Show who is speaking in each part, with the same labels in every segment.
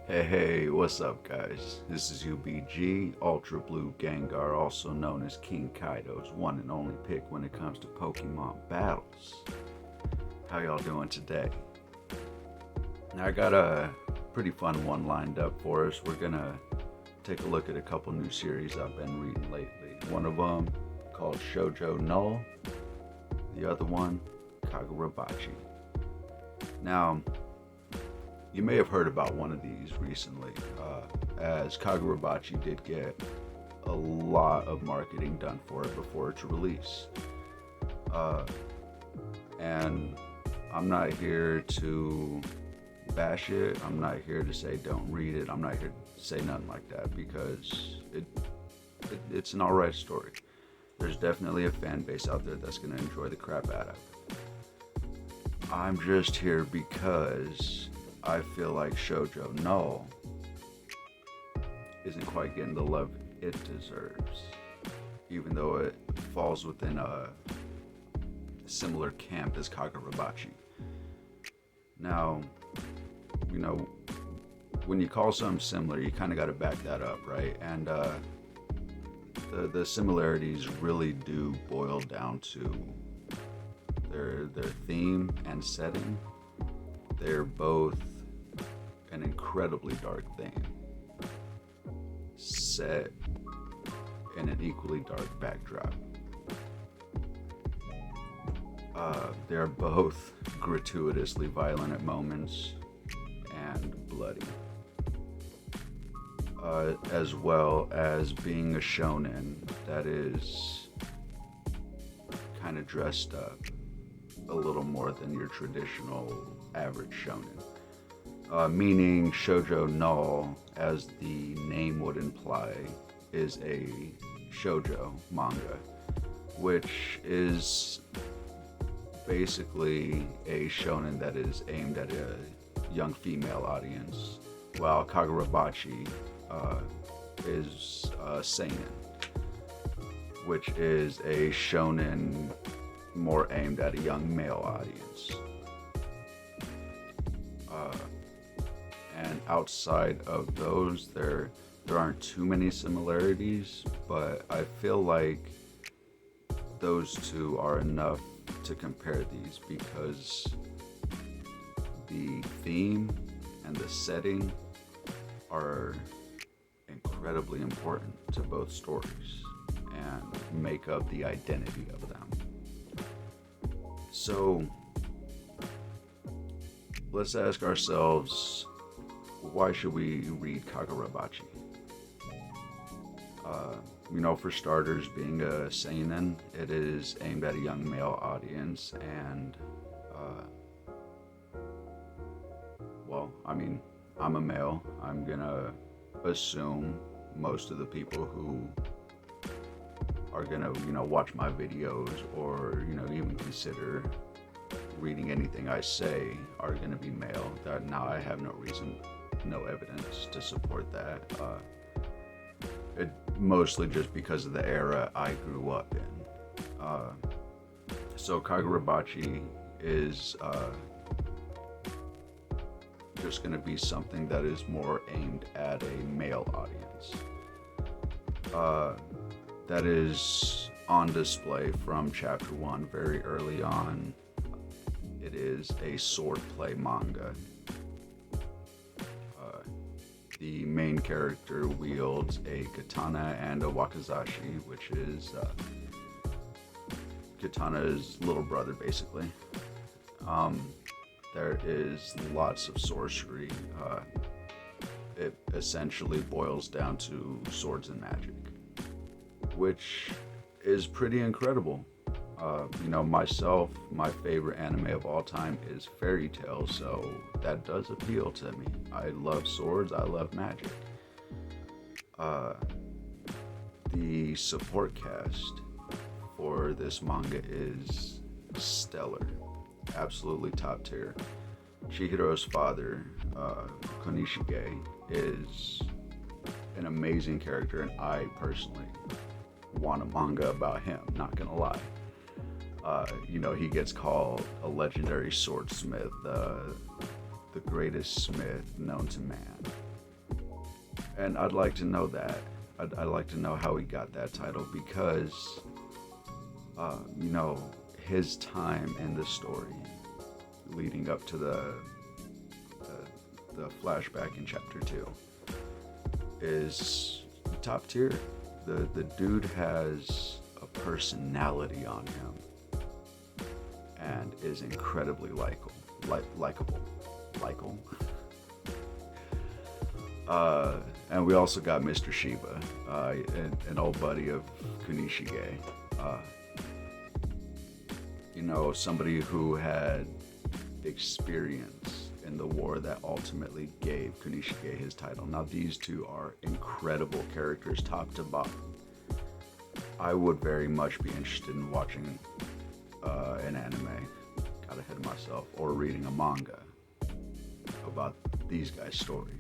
Speaker 1: Hey, what's up, guys? This is UBG, Ultra Blue Gengar, also known as King Kaido's one and only pick when it comes to Pokemon battles. How y'all doing today? Now, I got a pretty fun one lined up for us. We're gonna take a look at a couple new series I've been reading lately. One of them called Shojo Null, the other one, KAGURABACHI. Now, you may have heard about one of these recently, as KAGURABACHI did get a lot of marketing done for it before its release. And I'm not here to bash it. I'm not here to say don't read it. I'm not here to say nothing like that because it's an alright story. There's definitely a fan base out there that's going to enjoy the crap out of it. I'm just here because I feel like Shojo Null isn't quite getting the love it deserves, even though it falls within a similar camp as Kagurabachi. Now, when you call something similar, you kind of got to back that up, right? And the similarities really do boil down to their theme and setting. They're both an incredibly dark theme set in an equally dark backdrop. They're both gratuitously violent at moments and bloody, as well as being a shonen that is kind of dressed up a little more than your traditional average shonen. Meaning Shojo Null, as the name would imply, is a shoujo manga, which is basically a shonen that is aimed at a young female audience, while Kagurabachi is seinen, which is a shonen more aimed at a young male audience. And outside of those, there aren't too many similarities, but I feel like those two are enough to compare these because the theme and the setting are incredibly important to both stories and make up the identity of them. So let's ask ourselves, why should we read Kagurabachi? For starters, being a seinen, it is aimed at a young male audience, and I'm a male. I'm gonna assume most of the people who are gonna, watch my videos or, even consider reading anything I say are gonna be male. That now I have no evidence to support that. It mostly just because of the era I grew up in. So Kagurabachi is just going to be something that is more aimed at a male audience. That is on display from chapter 1 very early on. It is a swordplay manga. The main character wields a katana and a wakizashi, which is Katana's little brother, basically. There is lots of sorcery. It essentially boils down to swords and magic, which is pretty incredible. Myself, my favorite anime of all time is Fairy Tail, so that does appeal to me. I love swords, I love magic. The support cast for this manga is stellar, absolutely top tier. Chihiro's father, Konishige, is an amazing character, and I personally want a manga about him, not gonna lie. He gets called a legendary swordsmith, the greatest smith known to man. And I'd like to know that. I'd like to know how he got that title because, you know, his time in the story leading up to the flashback in chapter 2 is top tier. The dude has a personality on him and is incredibly likable. And we also got Mr. Shiba, an old buddy of Kunishige. You know, somebody who had experience in the war that ultimately gave Kunishige his title. Now, these two are incredible characters, top to bottom. I would very much be interested in watching an anime, got ahead of myself, or reading a manga about these guys' story.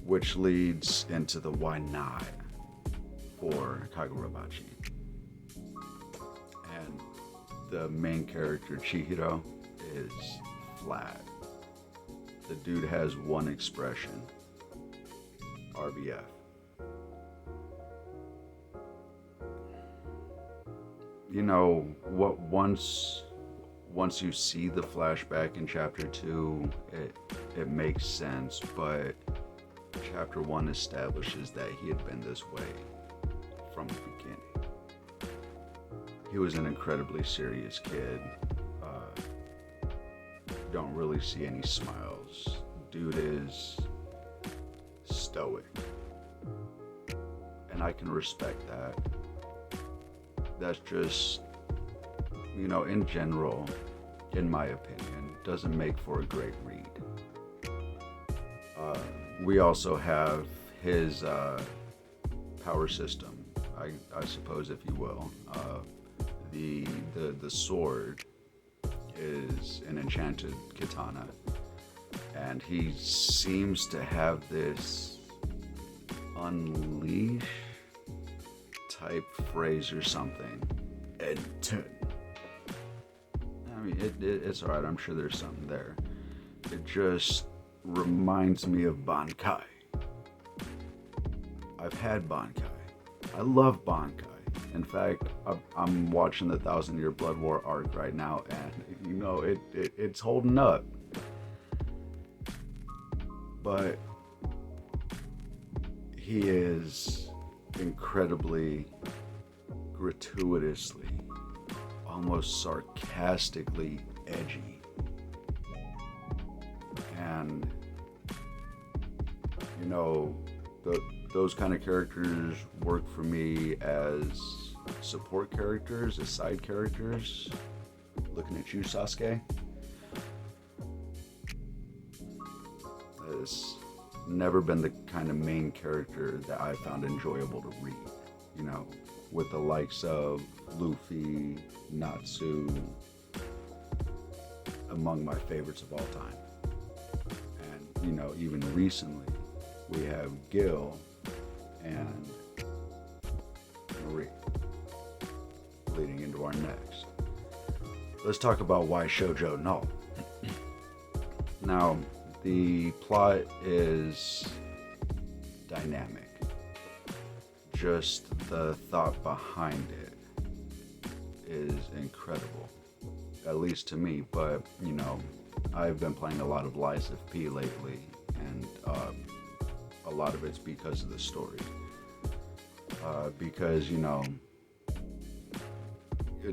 Speaker 1: Which leads into the why not for Kagurabachi. And the main character, Chihiro, is flat. The dude has one expression, RBF. You know, what once you see the flashback in chapter 2, it makes sense, but chapter 1 establishes that he had been this way from the beginning. He was an incredibly serious kid. Don't really see any smiles. Dude is stoic. And I can respect that. That's just, you know, in general, in my opinion, doesn't make for a great read. We also have his power system, I suppose, if you will. The sword is an enchanted katana, and he seems to have this unleash type phrase or something. I mean, it's alright, I'm sure there's something there. It just reminds me of Bankai. I've had Bankai. I love Bankai. In fact, I'm watching the 1,000-Year Blood War arc right now, and you know, it's holding up. But he is incredibly, gratuitously, almost sarcastically edgy. And, you know, those kind of characters work for me as support characters, as side characters. Looking at you, Sasuke. Has never been the kind of main character that I found enjoyable to read. You know, with the likes of Luffy, Natsu, among my favorites of all time. And, you know, even recently, we have Gil and Marie leading into our next. Let's talk about why Shojo Null. Now, the plot is dynamic. Just the thought behind it is incredible, at least to me. But, you know, I've been playing a lot of Lies of P lately, and a lot of it's because of the story. Because, you know,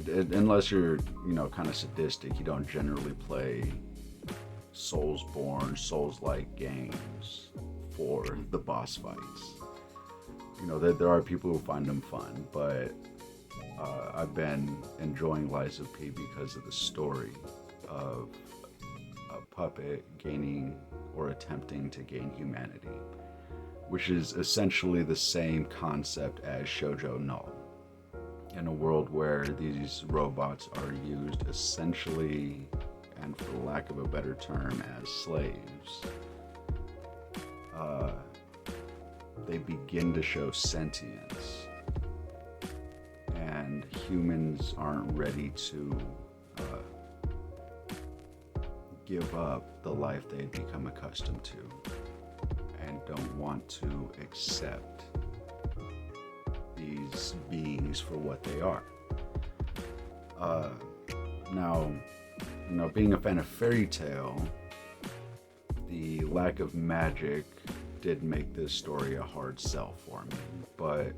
Speaker 1: unless you're, you know, kind of sadistic, you don't generally play Soulsborne, Souls-like games for the boss fights. You know, there are people who find them fun, but I've been enjoying Lies of P because of the story of a puppet gaining or attempting to gain humanity, which is essentially the same concept as Shojo Null, in a world where these robots are used essentially, and for lack of a better term, as slaves. They begin to show sentience, and humans aren't ready to give up the life they'd become accustomed to. don't want to accept these beings for what they are. Now, being a fan of fairy tale, the lack of magic did make this story a hard sell for me, but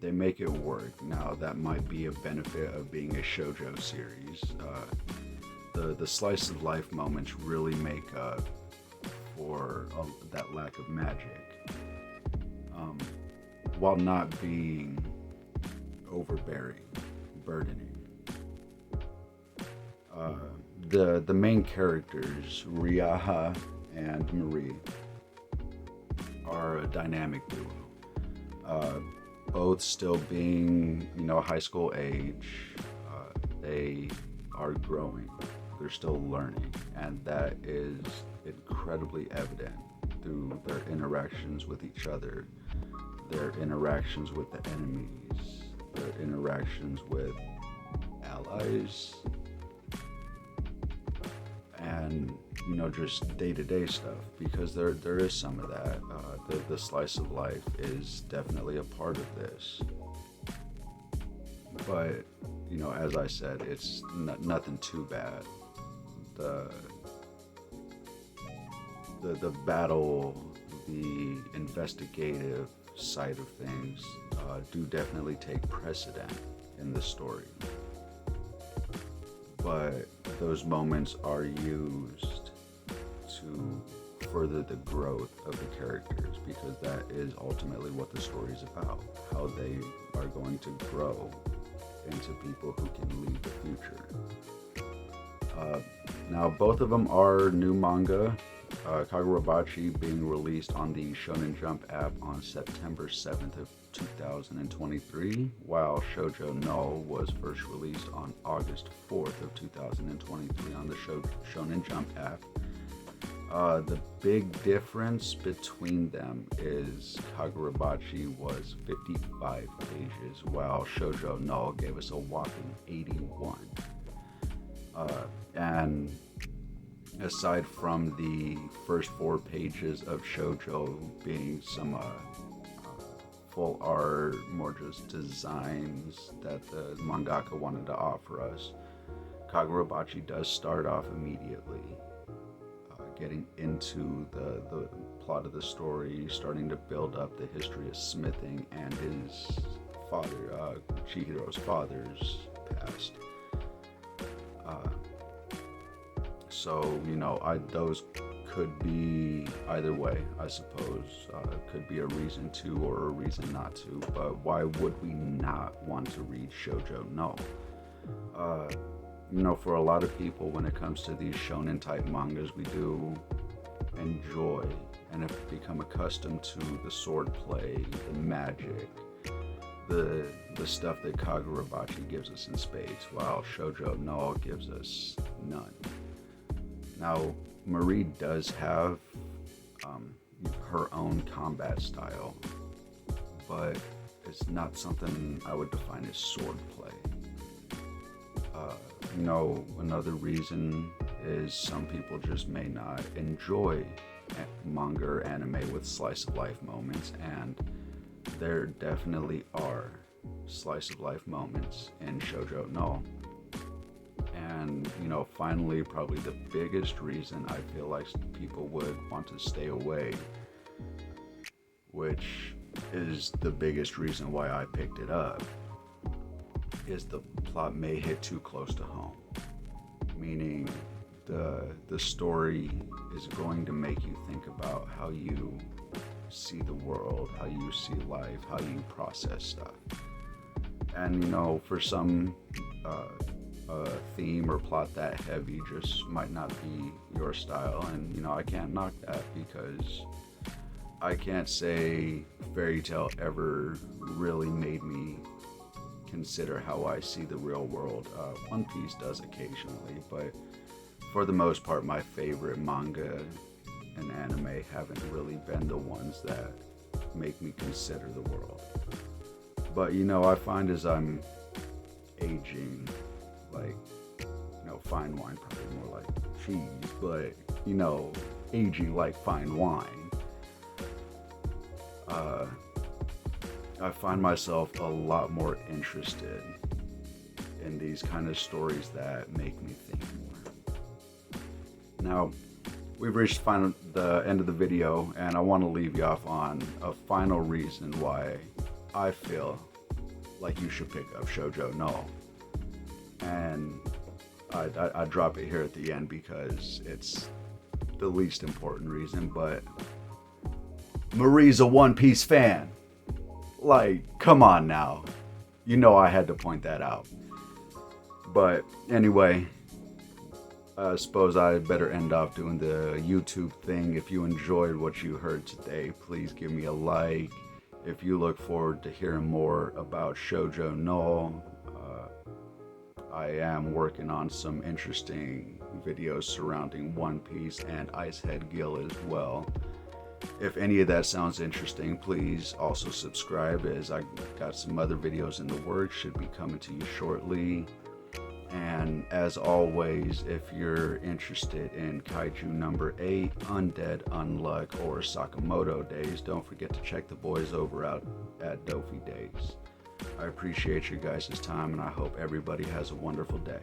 Speaker 1: they make it work. Now, that might be a benefit of being a shoujo series. The slice of life moments really make up for that lack of magic, while not being overbearing, burdening. The main characters, Ryaha and Marie, are a dynamic duo. Both still being, high school age, they are growing. They're still learning, and that is incredibly evident through their interactions with each other, their interactions with the enemies, their interactions with allies, and just day-to-day stuff, because there is some of that. The slice of life is definitely a part of this, but as I said, it's nothing too bad. The battle, the investigative side of things do definitely take precedent in the story, but those moments are used to further the growth of the characters, because that is ultimately what the story is about, how they are going to grow into people who can lead the future. Now, both of them are new manga. KAGURABACHI being released on the Shonen Jump app on September 7th of 2023, while Shojo Null was first released on August 4th of 2023 on the Shonen Jump app. The big difference between them is KAGURABACHI was 55 pages, while Shojo Null gave us a whopping 81. And aside from the first 4 pages of Shojo being some full art, more just designs that the mangaka wanted to offer us, KAGURABACHI does start off immediately getting into the plot of the story, starting to build up the history of smithing and his father, Chihiro's father's past. So, those could be either way, I suppose. Could be a reason to or a reason not to, but why would we not want to read Shojo Null? For a lot of people, when it comes to these shonen type mangas, we do enjoy and have become accustomed to the swordplay, the magic, the stuff that KAGURABACHI gives us in spades, while Shojo Null gives us none. Now, Marie does have her own combat style, but it's not something I would define as swordplay. Another reason is some people just may not enjoy manga or anime with slice of life moments, and there definitely are slice of life moments in Shojo Null. And finally, probably the biggest reason I feel like people would want to stay away, which is the biggest reason why I picked it up, is the plot may hit too close to home. Meaning the story is going to make you think about how you see the world, how you see life, how you process stuff. And for some, theme or plot that heavy just might not be your style, and I can't knock that, because I can't say fairy tale ever really made me consider how I see the real world. One Piece does occasionally, but for the most part, my favorite manga and anime haven't really been the ones that make me consider the world. But I find as I'm aging, like, fine wine, probably more like cheese, but aging like fine wine, I find myself a lot more interested in these kind of stories that make me think more. Now, we've reached the end of the video, and I want to leave you off on a final reason why I feel like you should pick up Shojo Null. And I drop it here at the end because it's the least important reason, but Marie's a One Piece fan. Like, come on now. You know I had to point that out. But anyway, I suppose I better end off doing the YouTube thing. If you enjoyed what you heard today, please give me a like. If you look forward to hearing more about Shojo Null, I am working on some interesting videos surrounding One Piece and Icehead Gill as well. If any of that sounds interesting, please also subscribe, as I got some other videos in the works, should be coming to you shortly. And as always, if you're interested in Kaiju number 8, Undead Unluck, or Sakamoto Days, don't forget to check the boys over out at Dofi Days. I appreciate your guys' time, and I hope everybody has a wonderful day.